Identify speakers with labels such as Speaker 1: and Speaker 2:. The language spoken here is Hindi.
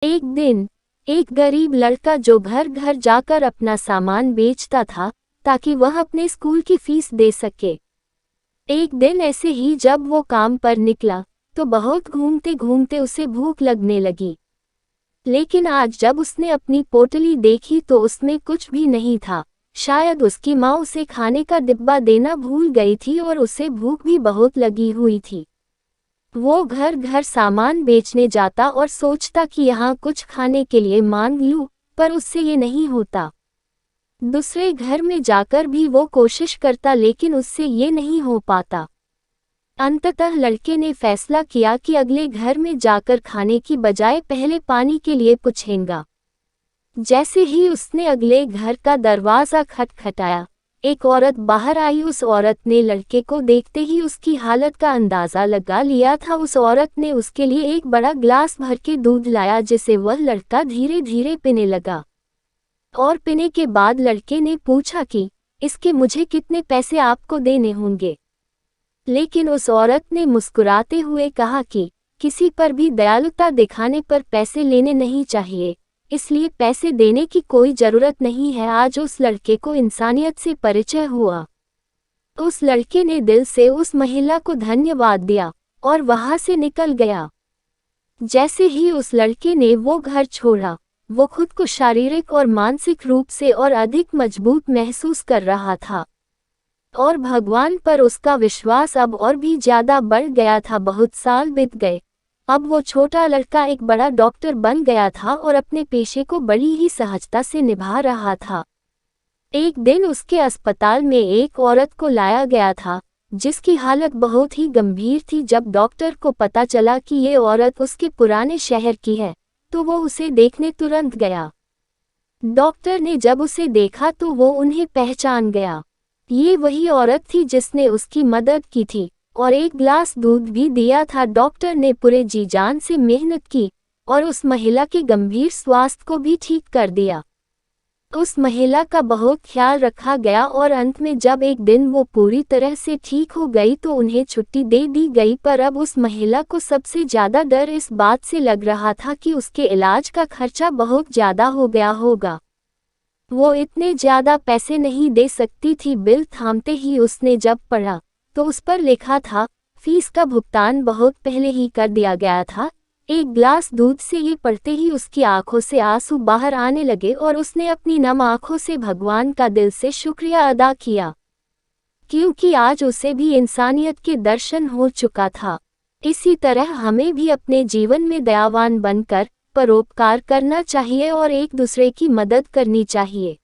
Speaker 1: एक दिन एक गरीब लड़का जो घर घर जाकर अपना सामान बेचता था ताकि वह अपने स्कूल की फीस दे सके। एक दिन ऐसे ही जब वो काम पर निकला तो बहुत घूमते घूमते उसे भूख लगने लगी। लेकिन आज जब उसने अपनी पोटली देखी तो उसमें कुछ भी नहीं था। शायद उसकी माँ उसे खाने का डिब्बा देना भूल गई थी और उसे भूख भी बहुत लगी हुई थी। वो घर घर सामान बेचने जाता और सोचता कि यहाँ कुछ खाने के लिए मांग लूं, पर उससे ये नहीं होता। दूसरे घर में जाकर भी वो कोशिश करता लेकिन उससे ये नहीं हो पाता। अंततः लड़के ने फैसला किया कि अगले घर में जाकर खाने की बजाय पहले पानी के लिए पूछेगा। जैसे ही उसने अगले घर का दरवाज़ा खटखटाया, एक औरत बाहर आई। उस औरत ने लड़के को देखते ही उसकी हालत का अंदाज़ा लगा लिया था। उस औरत ने उसके लिए एक बड़ा ग्लास भर के दूध लाया जिसे वह लड़का धीरे धीरे पीने लगा। और पीने के बाद लड़के ने पूछा कि इसके मुझे कितने पैसे आपको देने होंगे। लेकिन उस औरत ने मुस्कुराते हुए कहा कि किसी पर भी दयालुता दिखाने पर पैसे लेने नहीं चाहिए, इसलिए पैसे देने की कोई ज़रूरत नहीं है। आज उस लड़के को इंसानियत से परिचय हुआ। उस लड़के ने दिल से उस महिला को धन्यवाद दिया और वहां से निकल गया। जैसे ही उस लड़के ने वो घर छोड़ा, वो खुद को शारीरिक और मानसिक रूप से और अधिक मजबूत महसूस कर रहा था और भगवान पर उसका विश्वास अब और भी ज़्यादा बढ़ गया था। बहुत साल बीत गए। अब वो छोटा लड़का एक बड़ा डॉक्टर बन गया था और अपने पेशे को बड़ी ही सहजता से निभा रहा था। एक दिन उसके अस्पताल में एक औरत को लाया गया था जिसकी हालत बहुत ही गंभीर थी। जब डॉक्टर को पता चला कि ये औरत उसके पुराने शहर की है तो वो उसे देखने तुरंत गया। डॉक्टर ने जब उसे देखा तो वो उन्हें पहचान गया। ये वही औरत थी जिसने उसकी मदद की थी और एक गिलास दूध भी दिया था। डॉक्टर ने पूरे जी जान से मेहनत की और उस महिला के गंभीर स्वास्थ्य को भी ठीक कर दिया। उस महिला का बहुत ख्याल रखा गया और अंत में जब एक दिन वो पूरी तरह से ठीक हो गई तो उन्हें छुट्टी दे दी गई। पर अब उस महिला को सबसे ज़्यादा डर इस बात से लग रहा था कि उसके इलाज का खर्चा बहुत ज़्यादा हो गया होगा। वो इतने ज़्यादा पैसे नहीं दे सकती थी। बिल थामते ही उसने जब पढ़ा तो उस पर लिखा था फीस का भुगतान बहुत पहले ही कर दिया गया था। एक गिलास दूध से ये पढ़ते ही उसकी आंखों से आंसू बाहर आने लगे और उसने अपनी नम आंखों से भगवान का दिल से शुक्रिया अदा किया, क्योंकि आज उसे भी इंसानियत के दर्शन हो चुका था। इसी तरह हमें भी अपने जीवन में दयावान बनकर परोपकार करना चाहिए और एक दूसरे की मदद करनी चाहिए।